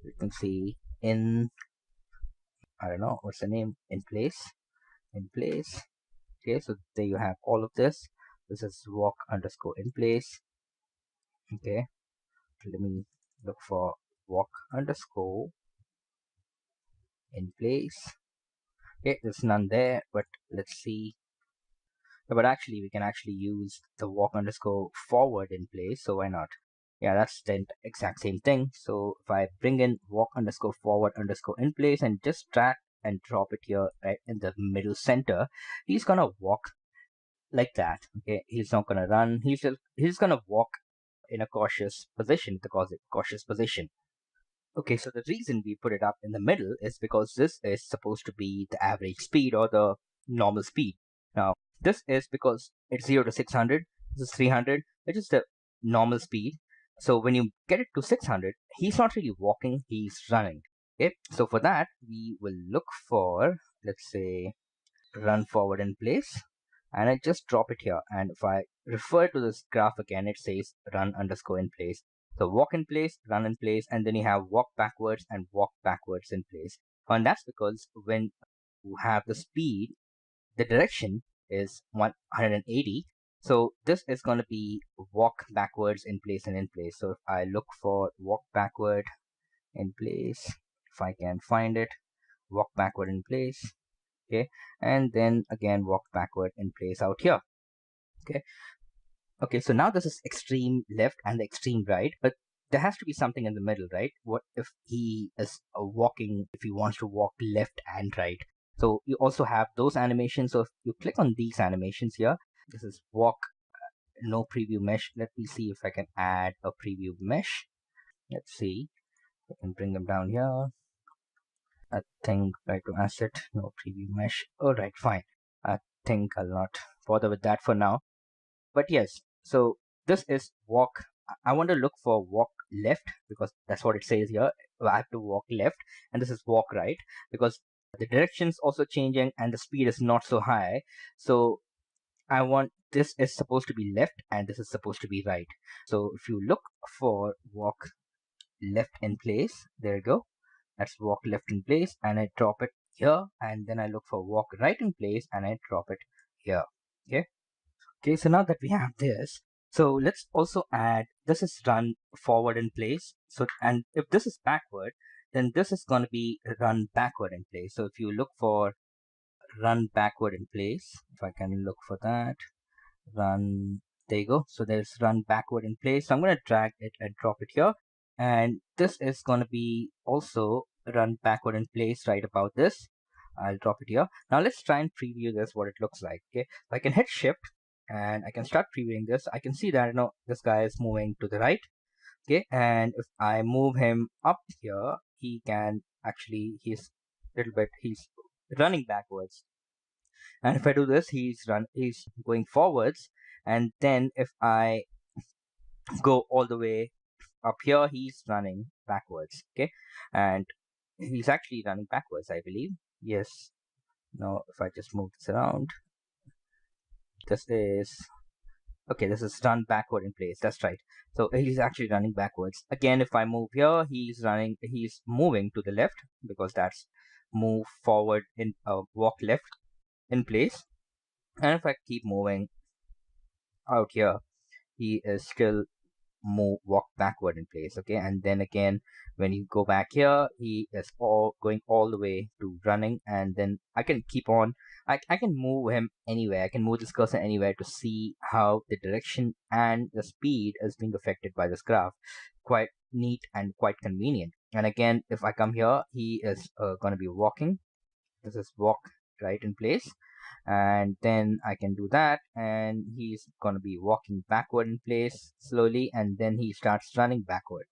You can see in, I don't know what's the name, in place. Okay, so there you have all of this. This is walk underscore in place. Okay, let me look for walk underscore in place. Okay, there's none there, but let's see. But actually, we can actually use the walk underscore forward in place, so why not? Yeah, that's the exact same thing. So if I bring in walk underscore forward underscore in place and just drag and drop it here right in the middle center, he's gonna walk like that. Okay, he's not gonna run. He's gonna walk in a cautious position, the cautious position. Okay, so the reason we put it up in the middle is because this is supposed to be the average speed or the normal speed. Now, this is because it's 0 to 600, this is 300, which is the normal speed. So when you get it to 600, he's not really walking, he's running. Okay, so for that, we will look for, let's say, run forward in place, and I just drop it here. And if I refer to this graph again, it says run underscore in place. So walk in place, run in place, and then you have walk backwards and walk backwards in place. And that's because when you have the speed, the direction is 180. So this is going to be walk backwards in place and in place. So if I look for walk backward in place, if I can find it, walk backward in place, okay, and then again walk backward in place out here. Okay, so now this is extreme left and the extreme right, but there has to be something in the middle, right? What if he is walking, if he wants to walk left and right? So you also have those animations. So if you click on these animations here, this is walk, no preview mesh. Let me see if I can add a preview mesh. Let's see, I can bring them down here. I think right to asset, no preview mesh. All right, fine. I think I'll not bother with that for now. But yes, so this is walk. I want to look for walk left because that's what it says here. I have to walk left, and this is walk right because the direction's also changing and the speed is not so high. So I want, this is supposed to be left and this is supposed to be right. So if you look for walk left in place, there you go. That's walk left in place, and I drop it here, and then I look for walk right in place and I drop it here. Okay, so now that we have this, so let's also add, this is run forward in place. So, and if this is backward, then this is going to be run backward in place. So if you look for run backward in place, if I can look for that, run, there you go. So there's run backward in place. So I'm going to drag it and drop it here. And this is going to be also run backward in place right about this. I'll drop it here. Now let's try and preview this, what it looks like. Okay, so I can hit shift and I can start previewing this. I can see that, you know, this guy is moving to the right. Okay, and if I move him up here, he can actually, he's running backwards. And if I do this, he's going forwards. And then if I go all the way up here, he's running backwards. Okay, and he's actually running backwards, I believe. Yes. Now if I just move this around, this is okay, this is run backward in place. That's right. So he's actually running backwards. Again, if I move here, he's moving to the left because that's move forward in walk left in place. And if I keep moving out here, he is still walk backward in place. Okay, and then again when you go back here, he is going all the way to running, and then I can keep on, I can move him anywhere. I can move this cursor anywhere to see how the direction and the speed is being affected by this graph. Quite neat and quite convenient. And again, if I come here, he is going to be walking. This is walk right in place, and then I can do that, and he's gonna be walking backward in place slowly, and then he starts running backward,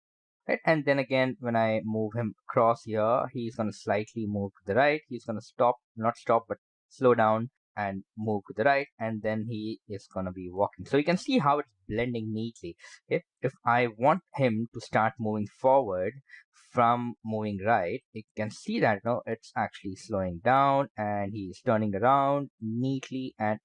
right? And then again when I move him across here, he's gonna slightly move to the right. He's gonna not stop but slow down and move to the right, and then he is gonna be walking. So you can see how it's blending neatly. If I want him to start moving forward from moving right, you can see that it's actually slowing down and he's turning around neatly, and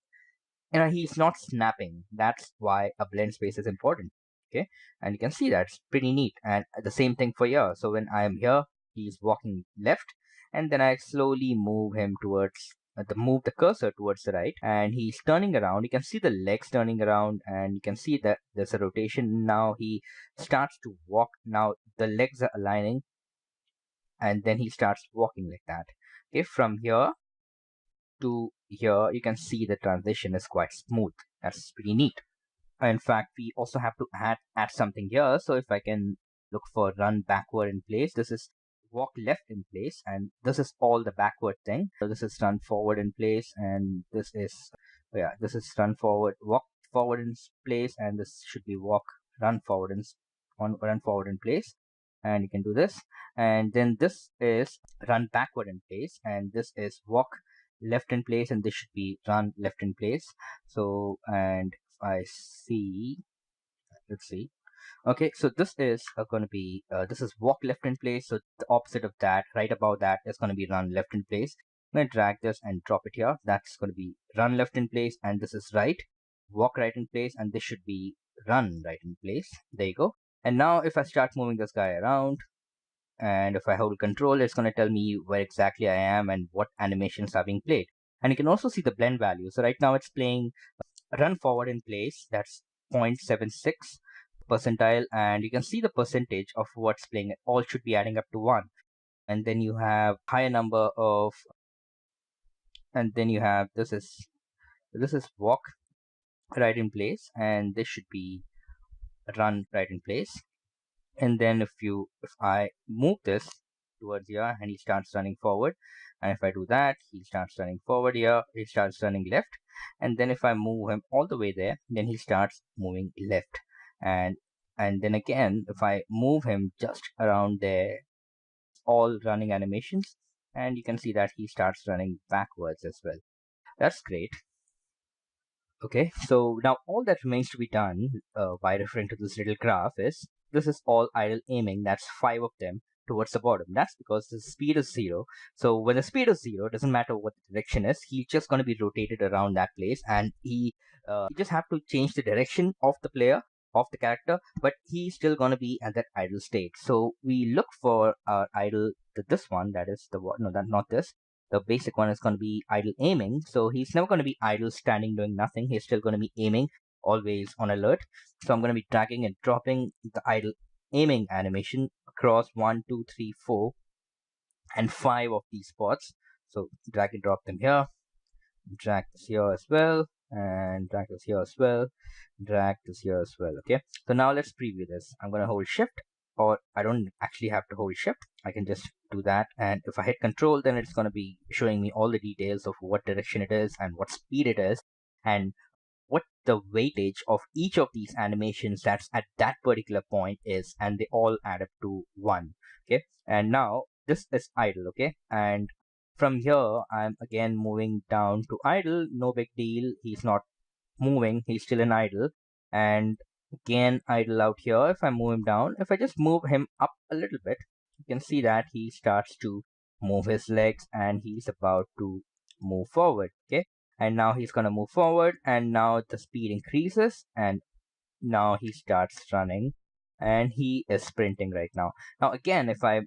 he's not snapping. That's why a blend space is important. Okay, and you can see that it's pretty neat. And the same thing for here. So when I am here, he's walking left, and then I slowly move him towards move the cursor towards the right, and he's turning around. You can see the legs turning around, and you can see that there's a rotation. Now he starts to walk. Now the legs are aligning, and then he starts walking like that. Okay, from here to here, you can see the transition is quite smooth. That's pretty neat. In fact, we also have to add something here. So if I can look for run backward in place, this is walk left in place, and this is all the backward thing. So this is run forward in place, and this is this is run forward, walk forward in place, and this should be walk run forward run forward in place. And you can do this, and then this is run backward in place, and this is walk left in place, and this should be run left in place. So, and if I see, let's see. Okay, so this is going to be this is walk left in place. So the opposite of that, right above that, is going to be run left in place. I'm going to drag this and drop it here. That's going to be run left in place, and this is right, walk right in place, and this should be run right in place. There you go. And now if I start moving this guy around, and if I hold control, it's going to tell me where exactly I am and what animations are being played. And you can also see the blend value. So right now it's playing run forward in place. That's 0.76 percentile, and you can see the percentage of what's playing. It all should be adding up to 1. And then you have higher number of, and then you have this is walk right in place, and this should be run right in place. And then if I move this towards here, and he starts running forward, and if I do that, he starts running forward here, he starts running left, and then if I move him all the way there, then he starts moving left, and then again if I move him just around there, all running animations, and you can see that he starts running backwards as well. That's great. Okay, so now all that remains to be done by referring to this little graph is, this is all idle aiming. That's 5 of them towards the bottom. That's because the speed is 0. So when the speed is 0, it doesn't matter what the direction is. He's just going to be rotated around that place, and you just have to change the direction of the player, of the character, but he's still going to be at that idle state. So we look for our idle, this one, that is the no, that not this. The basic one is going to be idle aiming. So he's never going to be idle standing doing nothing. He's still going to be aiming, always on alert. So I'm going to be dragging and dropping the idle aiming animation across 1, 2, 3, 4, and 5 of these spots. So drag and drop them here, drag this here as well, and drag this here as well, drag this here as well. Okay, so now let's preview this. I'm going to hold shift, or I don't actually have to hold shift. I can just do that, and if I hit control, then it's going to be showing me all the details of what direction it is and what speed it is, and what the weightage of each of these animations that's at that particular point is, and they all add up to 1. Okay, and now this is idle. Okay, and from here I'm again moving down to idle. No big deal, he's not moving, he's still in idle. And again idle out here. If I move him down, if I just move him up a little bit, you can see that he starts to move his legs, and he's about to move forward. Okay, and now he's going to move forward, and now the speed increases, and now he starts running, and he is sprinting right now. Now again, if I,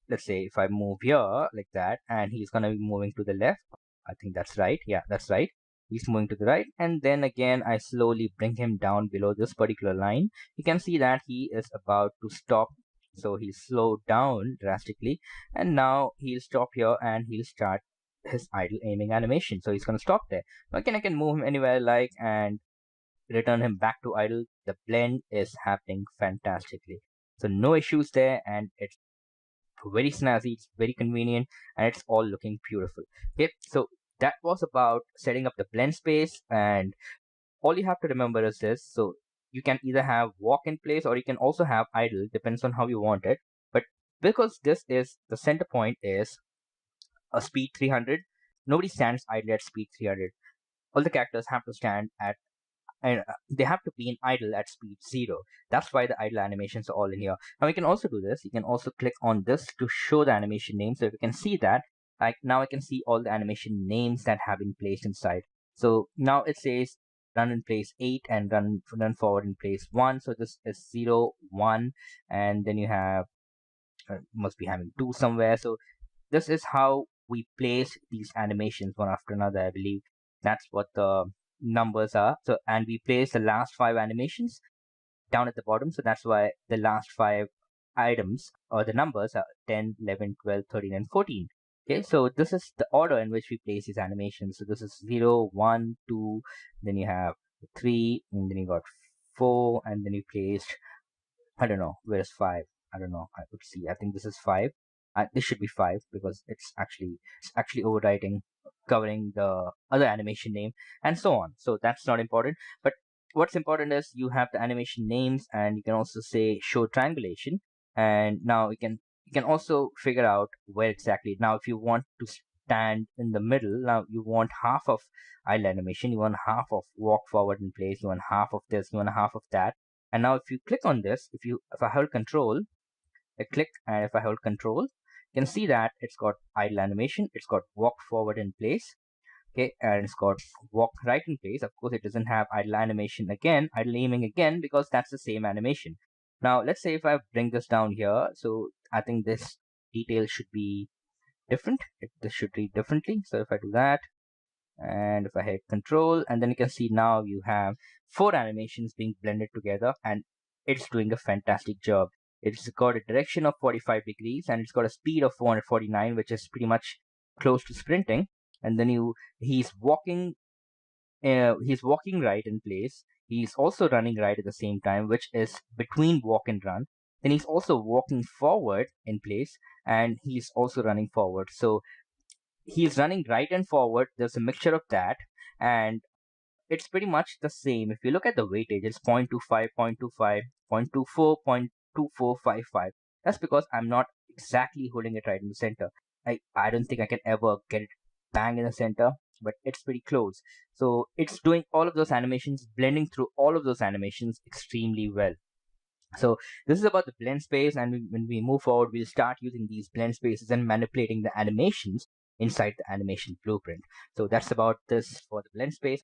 let's say if I move here like that, and he's going to be moving to the left, I think that's right. Yeah, that's right. He's moving to the right, and then again I slowly bring him down below this particular line. You can see that he is about to stop, so he's slowed down drastically, and now he'll stop here and he'll start his idle aiming animation. So he's going to stop there. Again, I can move him anywhere I like and return him back to idle. The blend is happening fantastically, so no issues there, and it's very snazzy, it's very convenient, and it's all looking beautiful. Okay, so that was about setting up the blend space, and all you have to remember is this. So you can either have walk in place, or you can also have idle, depends on how you want it. But because this is the center point is a speed 300, nobody stands idle at speed 300. All the characters have to stand at, and they have to be in idle at speed 0. That's why the idle animations are all in here. Now you can also do this. You can also click on this to show the animation name. So if you can see that, like now I can see all the animation names that have been placed inside. So now it says run in place 8 and run forward in place 1. So this is 0, 1, and then you have must be having 2 somewhere. So this is how we place these animations one after another. I believe that's what the numbers are. So, and we place the last 5 animations down at the bottom. So that's why the last 5 items or the numbers are 10, 11, 12, 13, and 14. Okay, so this is the order in which we place these animations. So this is 0, 1, 2, then you have 3, and then you got 4, and then you placed, I don't know, where's 5? I don't know. I could see. I think this is 5. This should be 5 because it's actually overwriting, covering the other animation name, and so on. So that's not important. But what's important is you have the animation names, and you can also say show triangulation. And now you can also figure out where exactly. Now, if you want to stand in the middle, now you want half of idle animation, you want half of walk forward in place, you want half of this, you want half of that. And now if you click on this, if I hold control, I click, and if I hold control, you can see that it's got idle animation, it's got walk forward in place, okay, and it's got walk right in place. Of course, it doesn't have idle animation again, idle aiming again, because that's the same animation. Now, let's say if I bring this down here, so I think this detail should be different. This should read differently. So if I do that, and if I hit control, and then you can see now you have 4 animations being blended together, and it's doing a fantastic job. It's got a direction of 45 degrees, and it's got a speed of 449, which is pretty much close to sprinting. And then he's walking right in place. He's also running right at the same time, which is between walk and run. Then he's also walking forward in place, and he's also running forward. So he's running right and forward. There's a mixture of that, and it's pretty much the same. If you look at the weightage, it's 0.25, 0.25, 0.24, 0.2455. That's because I'm not exactly holding it right in the center. I don't think I can ever get it bang in the center, but it's pretty close. So it's doing all of those animations, blending through all of those animations extremely well. So this is about the blend space, and when we move forward, we'll start using these blend spaces and manipulating the animations inside the animation blueprint. So that's about this for the blend space.